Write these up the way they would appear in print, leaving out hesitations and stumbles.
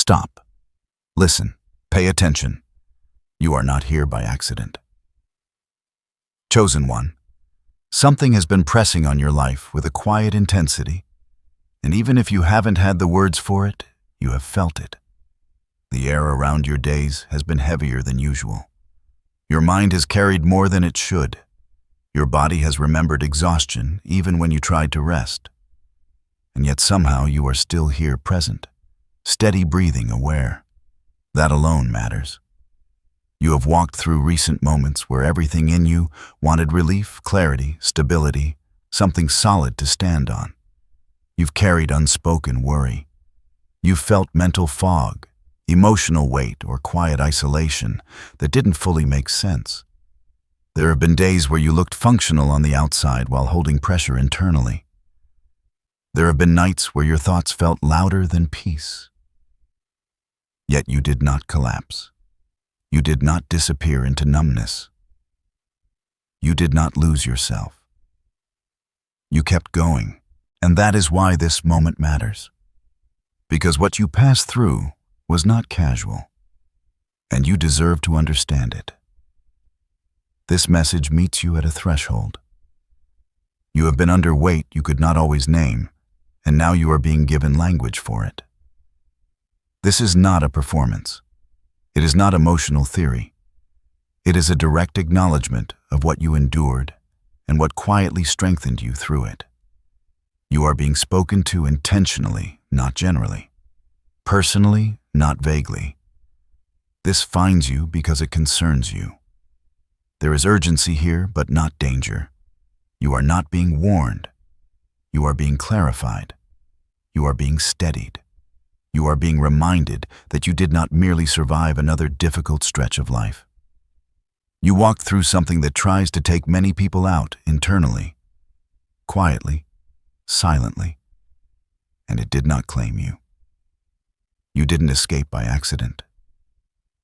Stop. Listen. Pay attention. You are not here by accident. Chosen one. Something has been pressing on your life with a quiet intensity, and even if you haven't had the words for it, you have felt it. The air around your days has been heavier than usual. Your mind has carried more than it should. Your body has remembered exhaustion even when you tried to rest. And yet somehow you are still here present, steady breathing, aware. That alone matters. You have walked through recent moments where everything in you wanted relief, clarity, stability, something solid to stand on. You've carried unspoken worry. You've felt mental fog, emotional weight, or quiet isolation that didn't fully make sense. There have been days where you looked functional on the outside while holding pressure internally. There have been nights where your thoughts felt louder than peace. Yet you did not collapse. You did not disappear into numbness. You did not lose yourself. You kept going, and that is why this moment matters. Because what you passed through was not casual, and you deserve to understand it. This message meets you at a threshold. You have been under weight you could not always name, and now you are being given language for it. This is not a performance. It is not emotional theory. It is a direct acknowledgement of what you endured and what quietly strengthened you through it. You are being spoken to intentionally, not generally. Personally, not vaguely. This finds you because it concerns you. There is urgency here, but not danger. You are not being warned. You are being clarified. You are being steadied. You are being reminded that you did not merely survive another difficult stretch of life. You walked through something that tries to take many people out internally, quietly, silently, and it did not claim you. You didn't escape by accident.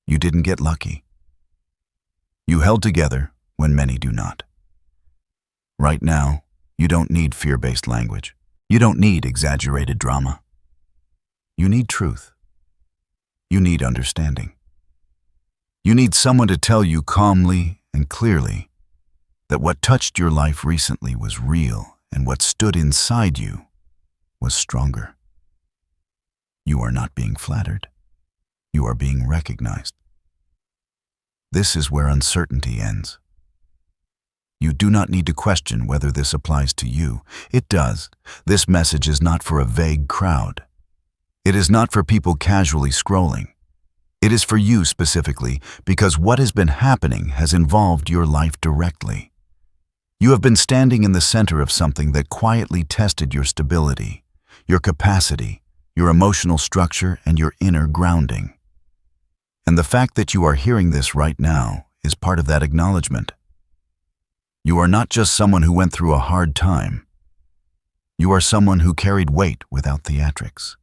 You didn't get lucky. You held together when many do not. Right now, you don't need fear-based language. You don't need exaggerated drama. You need truth. You need understanding. You need someone to tell you calmly and clearly that what touched your life recently was real and what stood inside you was stronger. You are not being flattered. You are being recognized. This is where uncertainty ends. You do not need to question whether this applies to you. It does. This message is not for a vague crowd. It is not for people casually scrolling. It is for you specifically because what has been happening has involved your life directly. You have been standing in the center of something that quietly tested your stability, your capacity, your emotional structure, and your inner grounding. And the fact that you are hearing this right now is part of that acknowledgement. You are not just someone who went through a hard time. You are someone who carried weight without theatrics.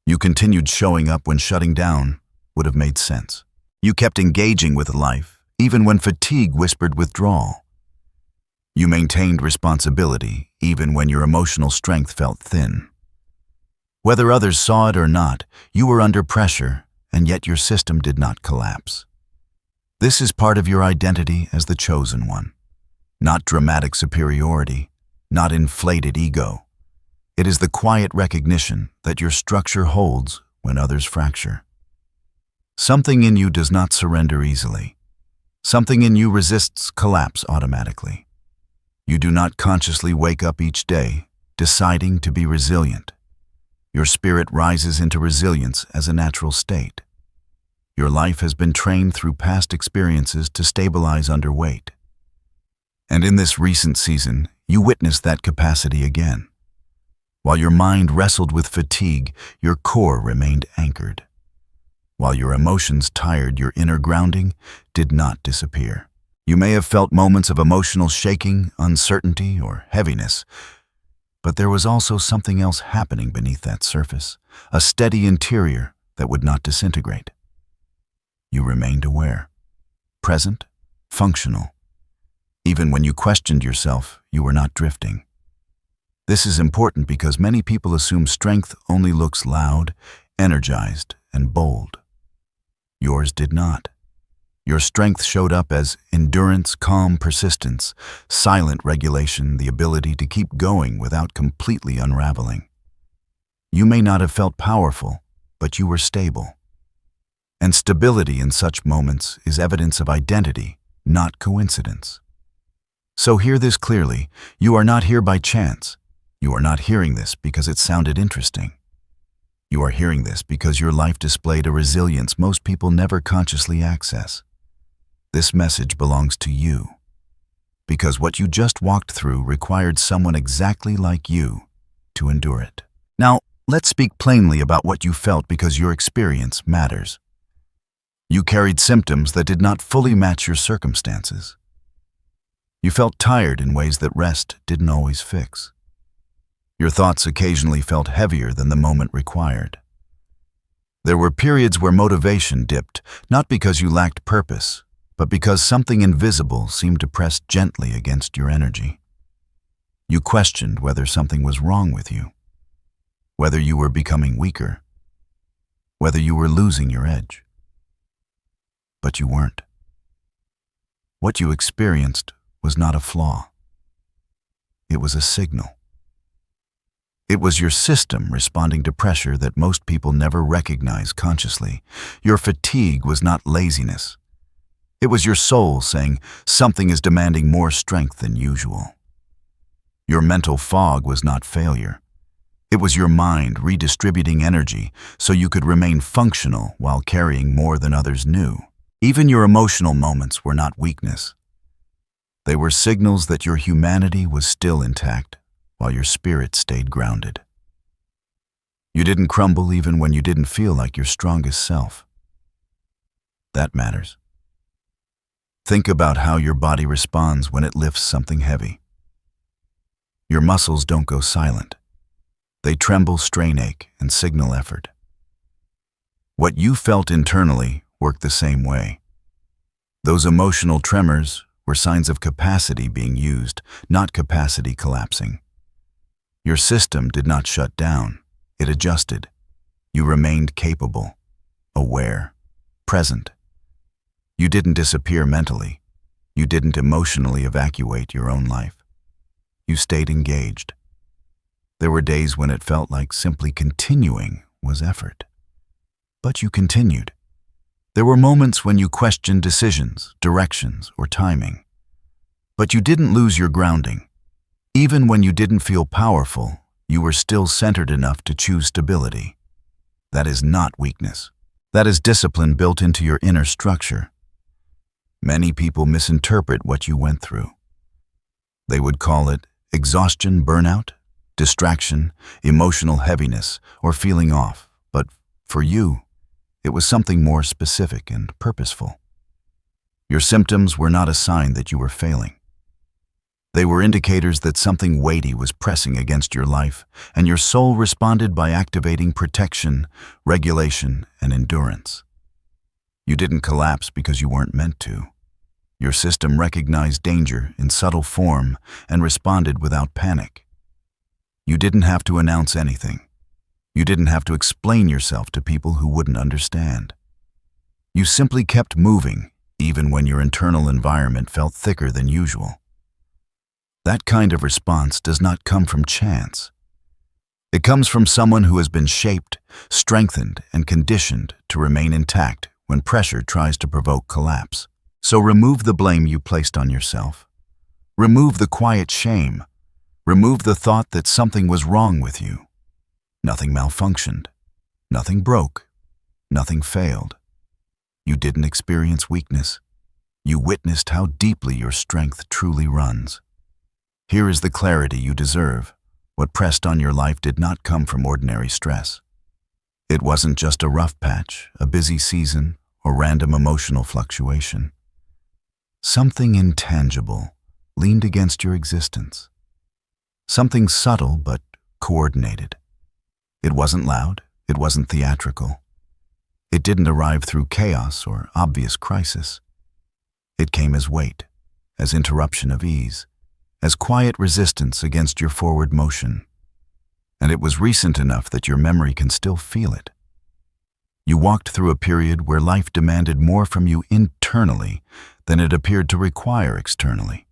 You continued showing up when shutting down would have made sense. You kept engaging with life, even when fatigue whispered withdrawal. You maintained responsibility, even when your emotional strength felt thin. Whether others saw it or not, you were under pressure, and yet your system did not collapse. This is part of your identity as the chosen one. Not dramatic superiority, not inflated ego. It is the quiet recognition that your structure holds when others fracture. Something in you does not surrender easily. Something in you resists collapse automatically. You do not consciously wake up each day deciding to be resilient. Your spirit rises into resilience as a natural state. Your life has been trained through past experiences to stabilize under weight. And in this recent season, you witnessed that capacity again. While your mind wrestled with fatigue, your core remained anchored. While your emotions tired, your inner grounding did not disappear. You may have felt moments of emotional shaking, uncertainty, or heaviness, but there was also something else happening beneath that surface, a steady interior that would not disintegrate. You remained aware, present, functional. Even when you questioned yourself, you were not drifting. This is important because many people assume strength only looks loud, energized, and bold. Yours did not. Your strength showed up as endurance, calm persistence, silent regulation, the ability to keep going without completely unraveling. You may not have felt powerful, but you were stable. And stability in such moments is evidence of identity, not coincidence. So hear this clearly, you are not here by chance. You are not hearing this because it sounded interesting. You are hearing this because your life displayed a resilience most people never consciously access. This message belongs to you, because what you just walked through required someone exactly like you to endure it. Now, let's speak plainly about what you felt, because your experience matters. You carried symptoms that did not fully match your circumstances. You felt tired in ways that rest didn't always fix. Your thoughts occasionally felt heavier than the moment required. There were periods where motivation dipped, not because you lacked purpose, but because something invisible seemed to press gently against your energy. You questioned whether something was wrong with you, whether you were becoming weaker, whether you were losing your edge. But you weren't. What you experienced was not a flaw. It was a signal. It was your system responding to pressure that most people never recognize consciously. Your fatigue was not laziness. It was your soul saying something is demanding more strength than usual. Your mental fog was not failure. It was your mind redistributing energy so you could remain functional while carrying more than others knew. Even your emotional moments were not weakness. They were signals that your humanity was still intact, while your spirit stayed grounded. You didn't crumble even when you didn't feel like your strongest self. That matters. Think about how your body responds when it lifts something heavy. Your muscles don't go silent. They tremble, strain, ache, and signal effort. What you felt internally worked the same way. Those emotional tremors were signs of capacity being used, not capacity collapsing. Your system did not shut down. It adjusted. You remained capable, aware, present. You didn't disappear mentally. You didn't emotionally evacuate your own life. You stayed engaged. There were days when it felt like simply continuing was effort. But you continued. There were moments when you questioned decisions, directions, or timing. But you didn't lose your grounding. Even when you didn't feel powerful, you were still centered enough to choose stability. That is not weakness. That is discipline built into your inner structure. Many people misinterpret what you went through. They would call it exhaustion, burnout, distraction, emotional heaviness, or feeling off. But for you, it was something more specific and purposeful. Your symptoms were not a sign that you were failing. They were indicators that something weighty was pressing against your life, and your soul responded by activating protection, regulation, and endurance. You didn't collapse because you weren't meant to. Your system recognized danger in subtle form and responded without panic. You didn't have to announce anything. You didn't have to explain yourself to people who wouldn't understand. You simply kept moving, even when your internal environment felt thicker than usual. That kind of response does not come from chance. It comes from someone who has been shaped, strengthened, and conditioned to remain intact when pressure tries to provoke collapse. So remove the blame you placed on yourself. Remove the quiet shame. Remove the thought that something was wrong with you. Nothing malfunctioned. Nothing broke. Nothing failed. You didn't experience weakness. You witnessed how deeply your strength truly runs. Here is the clarity you deserve. What pressed on your life did not come from ordinary stress. It wasn't just a rough patch, a busy season, or random emotional fluctuation. Something intangible leaned against your existence. Something subtle but coordinated. It wasn't loud. It wasn't theatrical. It didn't arrive through chaos or obvious crisis. It came as weight, as interruption of ease, as quiet resistance against your forward motion. And it was recent enough that your memory can still feel it. You walked through a period where life demanded more from you internally than it appeared to require externally.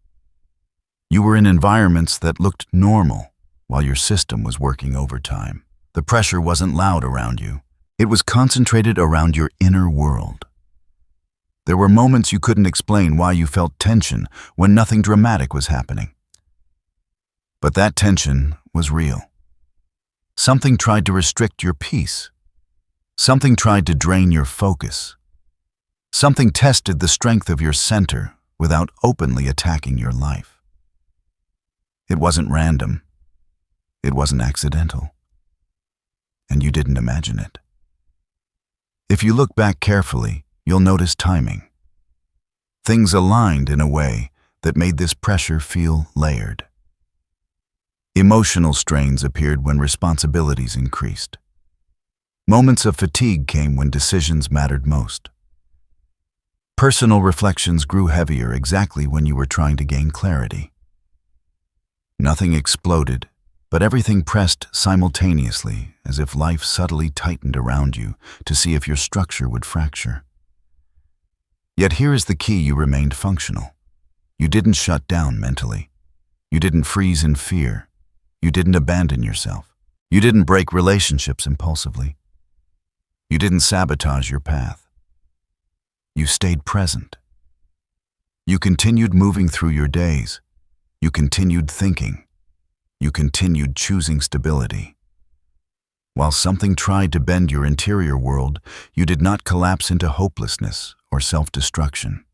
You were in environments that looked normal while your system was working overtime. The pressure wasn't loud around you. It was concentrated around your inner world. There were moments you couldn't explain why you felt tension when nothing dramatic was happening. But that tension was real. Something tried to restrict your peace. Something tried to drain your focus. Something tested the strength of your center without openly attacking your life. It wasn't random. It wasn't accidental. And you didn't imagine it. If you look back carefully, you'll notice timing. Things aligned in a way that made this pressure feel layered. Emotional strains appeared when responsibilities increased. Moments of fatigue came when decisions mattered most. Personal reflections grew heavier exactly when you were trying to gain clarity. Nothing exploded, but everything pressed simultaneously, as if life subtly tightened around you to see if your structure would fracture. Yet here is the key: you remained functional. You didn't shut down mentally. You didn't freeze in fear. You didn't abandon yourself. You didn't break relationships impulsively. You didn't sabotage your path. You stayed present. You continued moving through your days. You continued thinking. You continued choosing stability. While something tried to bend your interior world, you did not collapse into hopelessness or self-destruction.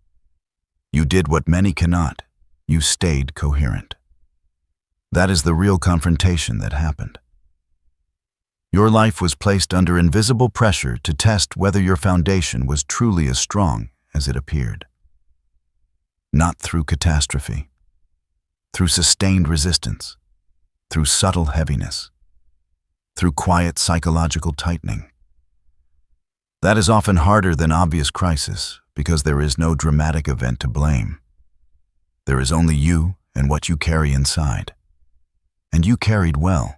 You did what many cannot. You stayed coherent. That is the real confrontation that happened. Your life was placed under invisible pressure to test whether your foundation was truly as strong as it appeared. Not through catastrophe, through sustained resistance, through subtle heaviness, through quiet psychological tightening. That is often harder than obvious crisis because there is no dramatic event to blame. There is only you and what you carry inside. And you carried well.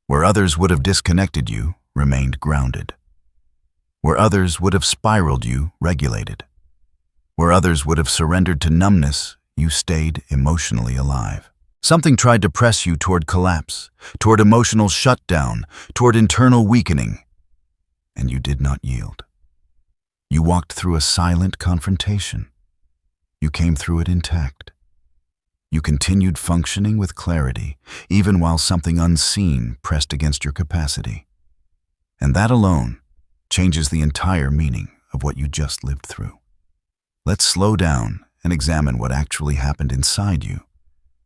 Where others would have disconnected you, remained grounded. Where others would have spiraled you, regulated. Where others would have surrendered to numbness, you stayed emotionally alive. Something tried to press you toward collapse, toward emotional shutdown, toward internal weakening, and you did not yield. You walked through a silent confrontation. You came through it intact. You continued functioning with clarity, even while something unseen pressed against your capacity. And that alone changes the entire meaning of what you just lived through. Let's slow down and examine what actually happened inside you,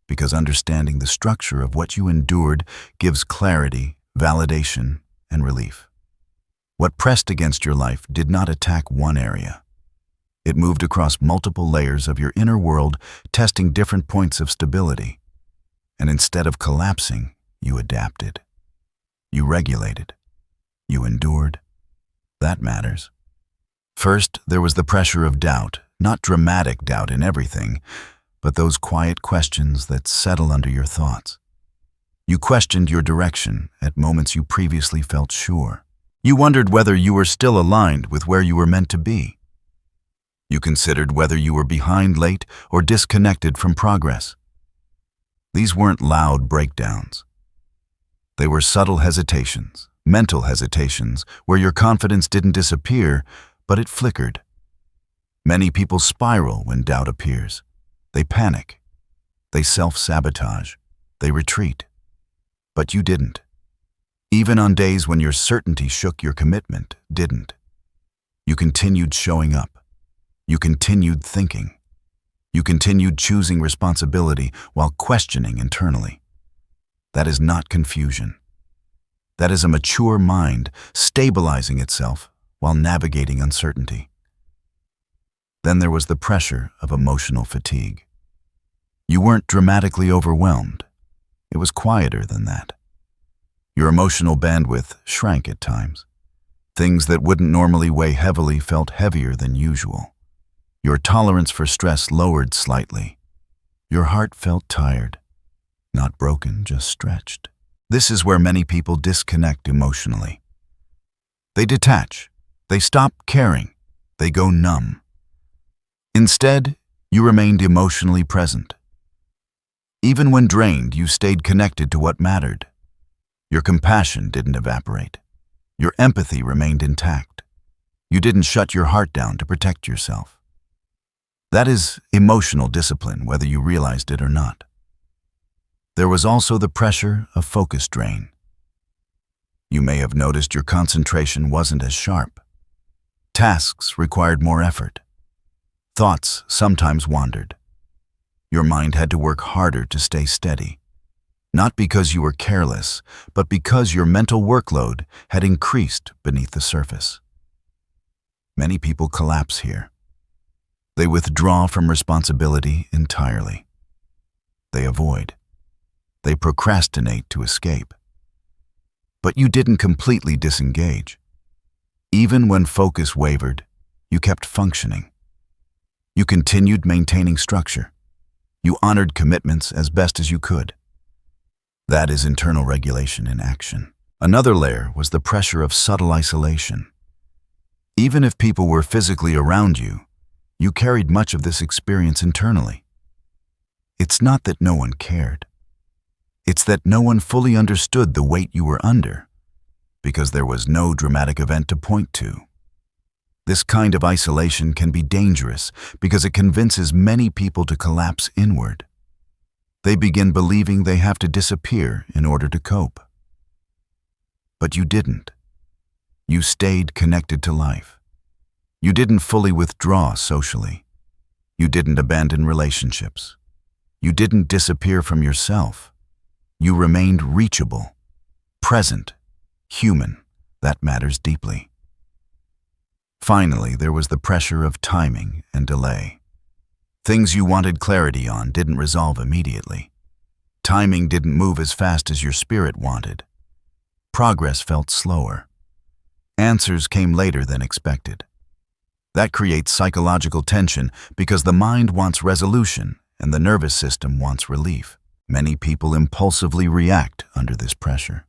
because understanding the structure of what you endured gives clarity, validation, and relief. What pressed against your life did not attack one area. It moved across multiple layers of your inner world, testing different points of stability. And instead of collapsing, you adapted. You regulated. You endured. That matters. First, there was the pressure of doubt, not dramatic doubt in everything, but those quiet questions that settle under your thoughts. You questioned your direction at moments you previously felt sure. You wondered whether you were still aligned with where you were meant to be. You considered whether you were behind, late, or disconnected from progress. These weren't loud breakdowns. They were subtle hesitations, mental hesitations, where your confidence didn't disappear, but it flickered. Many people spiral when doubt appears. They panic. They self-sabotage. They retreat. But you didn't. Even on days when your certainty shook, your commitment didn't. You continued showing up. You continued thinking. You continued choosing responsibility while questioning internally. That is not confusion. That is a mature mind stabilizing itself while navigating uncertainty. Then there was the pressure of emotional fatigue. You weren't dramatically overwhelmed. It was quieter than that. Your emotional bandwidth shrank at times. Things that wouldn't normally weigh heavily felt heavier than usual. Your tolerance for stress lowered slightly. Your heart felt tired. Not broken, just stretched. This is where many people disconnect emotionally. They detach. They stop caring. They go numb. Instead, you remained emotionally present. Even when drained, you stayed connected to what mattered. Your compassion didn't evaporate. Your empathy remained intact. You didn't shut your heart down to protect yourself. That is emotional discipline, whether you realized it or not. There was also the pressure of focus drain. You may have noticed your concentration wasn't as sharp. Tasks required more effort. Thoughts sometimes wandered. Your mind had to work harder to stay steady. Not because you were careless, but because your mental workload had increased beneath the surface. Many people collapse here. They withdraw from responsibility entirely. They avoid. They procrastinate to escape. But you didn't completely disengage. Even when focus wavered, you kept functioning. You continued maintaining structure. You honored commitments as best as you could. That is internal regulation in action. Another layer was the pressure of subtle isolation. Even if people were physically around you, you carried much of this experience internally. It's not that no one cared. It's that no one fully understood the weight you were under, because there was no dramatic event to point to. This kind of isolation can be dangerous because it convinces many people to collapse inward. They begin believing they have to disappear in order to cope. But you didn't. You stayed connected to life. You didn't fully withdraw socially. You didn't abandon relationships. You didn't disappear from yourself. You remained reachable, present, human. That matters deeply. Finally, there was the pressure of timing and delay. Things you wanted clarity on didn't resolve immediately. Timing didn't move as fast as your spirit wanted. Progress felt slower. Answers came later than expected. That creates psychological tension because the mind wants resolution and the nervous system wants relief. Many people impulsively react under this pressure.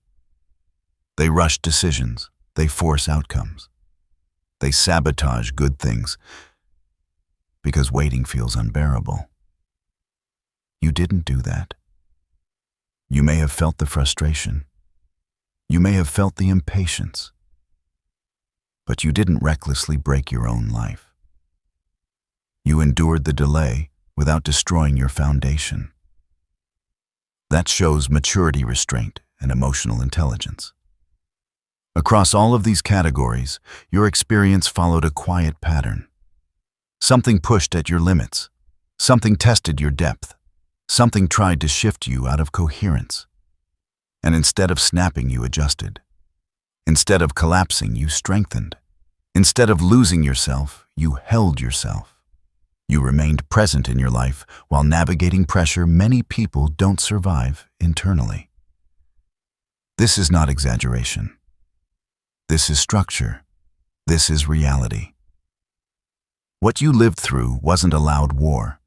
They rush decisions. They force outcomes. They sabotage good things because waiting feels unbearable. You didn't do that. You may have felt the frustration. You may have felt the impatience. But you didn't recklessly break your own life. You endured the delay without destroying your foundation. That shows maturity, restraint, and emotional intelligence. Across all of these categories, your experience followed a quiet pattern. Something pushed at your limits. Something tested your depth. Something tried to shift you out of coherence. And instead of snapping, you adjusted. Instead of collapsing, you strengthened. Instead of losing yourself, you held yourself. You remained present in your life while navigating pressure many people don't survive internally. This is not exaggeration. This is structure. This is reality. What you lived through wasn't a loud war.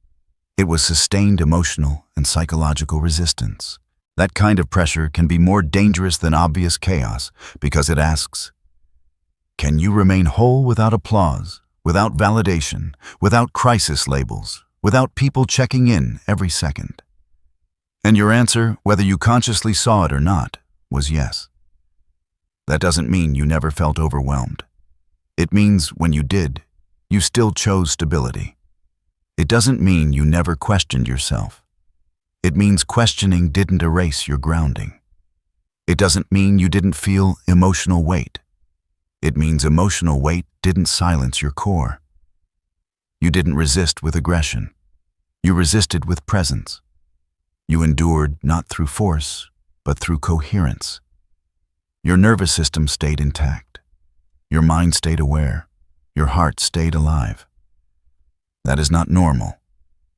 It was sustained emotional and psychological resistance. That kind of pressure can be more dangerous than obvious chaos because it asks, can you remain whole without applause, without validation, without crisis labels, without people checking in every second? And your answer, whether you consciously saw it or not, was yes. That doesn't mean you never felt overwhelmed. It means when you did, you still chose stability. It doesn't mean you never questioned yourself. It means questioning didn't erase your grounding. It doesn't mean you didn't feel emotional weight. It means emotional weight didn't silence your core. You didn't resist with aggression. You resisted with presence. You endured not through force, but through coherence. Your nervous system stayed intact. Your mind stayed aware. Your heart stayed alive. That is not normal.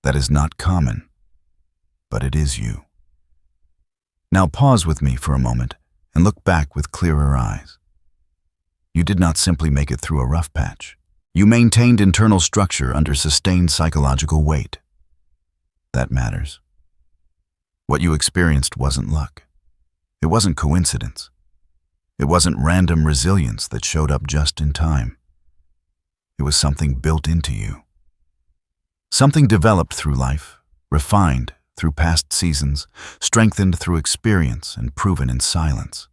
That is not common. But it is you. Now pause with me for a moment and look back with clearer eyes. You did not simply make it through a rough patch. You maintained internal structure under sustained psychological weight. That matters. What you experienced wasn't luck. It wasn't coincidence. It wasn't random resilience that showed up just in time. It was something built into you. Something developed through life, refined through past seasons, strengthened through experience, and proven in silence.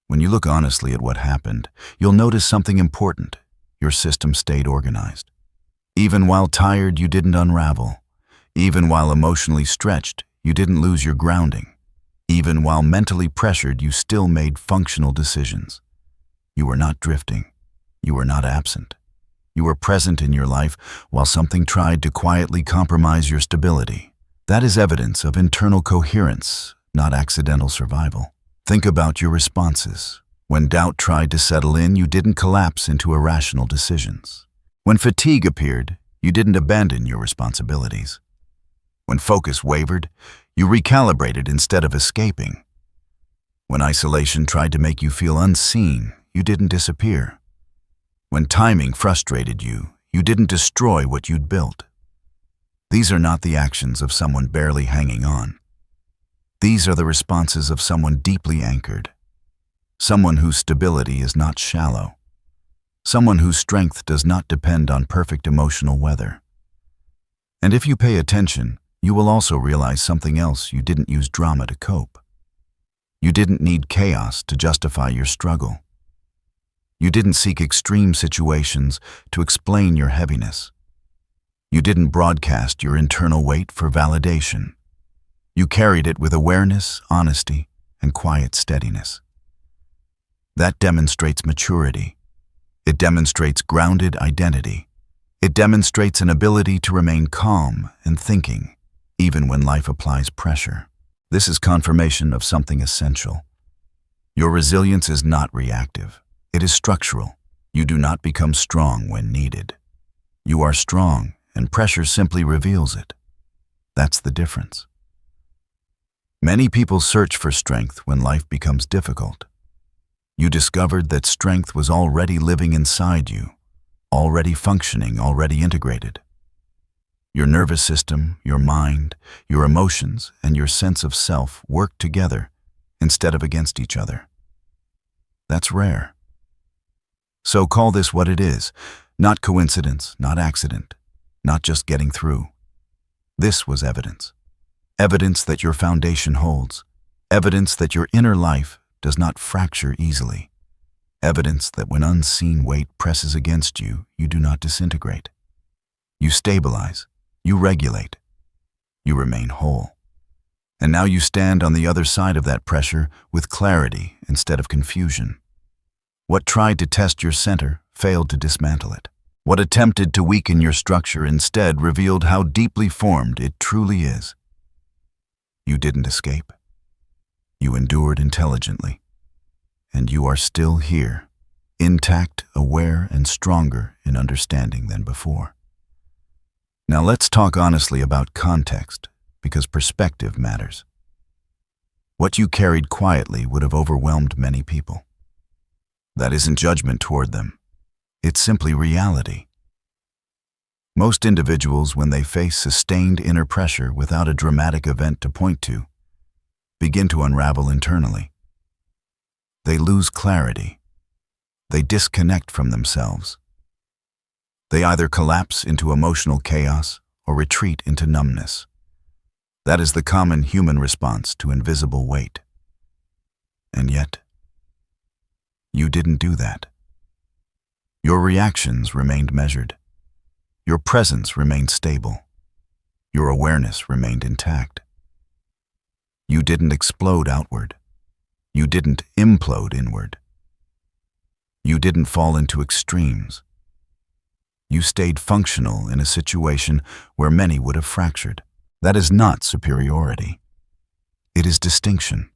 When you look honestly at what happened, you'll notice something important. Your system stayed organized. Even while tired, you didn't unravel. Even while emotionally stretched, you didn't lose your grounding. Even while mentally pressured, you still made functional decisions. You were not drifting. You were not absent. You were present in your life while something tried to quietly compromise your stability. That is evidence of internal coherence, not accidental survival. Think about your responses. When doubt tried to settle in, you didn't collapse into irrational decisions. When fatigue appeared, you didn't abandon your responsibilities. When focus wavered, you recalibrated instead of escaping. When isolation tried to make you feel unseen, you didn't disappear. When timing frustrated you, you didn't destroy what you'd built. These are not the actions of someone barely hanging on. These are the responses of someone deeply anchored. Someone whose stability is not shallow. Someone whose strength does not depend on perfect emotional weather. And if you pay attention, you will also realize something else: you didn't use drama to cope. You didn't need chaos to justify your struggle. You didn't seek extreme situations to explain your heaviness. You didn't broadcast your internal weight for validation. You carried it with awareness, honesty, and quiet steadiness. That demonstrates maturity. It demonstrates grounded identity. It demonstrates an ability to remain calm and thinking, even when life applies pressure. This is confirmation of something essential. Your resilience is not reactive. It is structural. You do not become strong when needed. You are strong, and pressure simply reveals it. That's the difference. Many people search for strength when life becomes difficult. You discovered that strength was already living inside you, already functioning, already integrated. Your nervous system, your mind, your emotions, and your sense of self work together instead of against each other. That's rare. So call this what it is: not coincidence, not accident, not just getting through. This was evidence. Evidence that your foundation holds. Evidence that your inner life does not fracture easily. Evidence that when unseen weight presses against you, you do not disintegrate. You stabilize. You regulate. You remain whole. And now you stand on the other side of that pressure with clarity instead of confusion. What tried to test your center failed to dismantle it. What attempted to weaken your structure instead revealed how deeply formed it truly is. You didn't escape. You endured intelligently. And you are still here, intact, aware, and stronger in understanding than before. Now let's talk honestly about context, because perspective matters. What you carried quietly would have overwhelmed many people. That isn't judgment toward them. It's simply reality. Most individuals, when they face sustained inner pressure without a dramatic event to point to, begin to unravel internally. They lose clarity. They disconnect from themselves. They either collapse into emotional chaos or retreat into numbness. That is the common human response to invisible weight. And yet, you didn't do that. Your reactions remained measured. Your presence remained stable. Your awareness remained intact. You didn't explode outward. You didn't implode inward. You didn't fall into extremes. You stayed functional in a situation where many would have fractured. That is not superiority. It is distinction.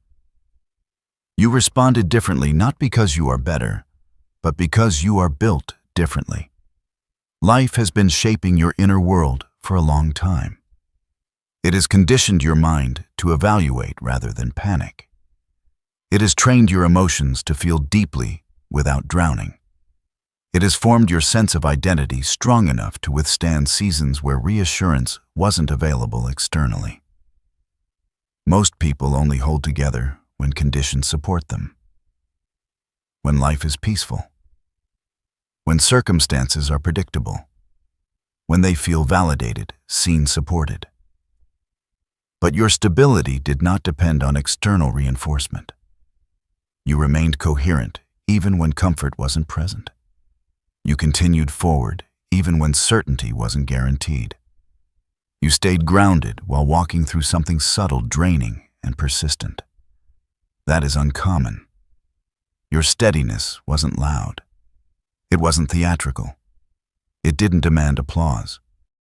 You responded differently not because you are better, but because you are built differently. Life has been shaping your inner world for a long time. It has conditioned your mind to evaluate rather than panic. It has trained your emotions to feel deeply without drowning. It has formed your sense of identity strong enough to withstand seasons where reassurance wasn't available externally. Most people only hold together when conditions support them. when life is peaceful, when circumstances are predictable, when they feel validated, seen, supported. But your stability did not depend on external reinforcement. You remained coherent even when comfort wasn't present. You continued forward even when certainty wasn't guaranteed. You stayed grounded while walking through something subtle, draining, and persistent. That is uncommon. Your steadiness wasn't loud. It wasn't theatrical. It didn't demand applause.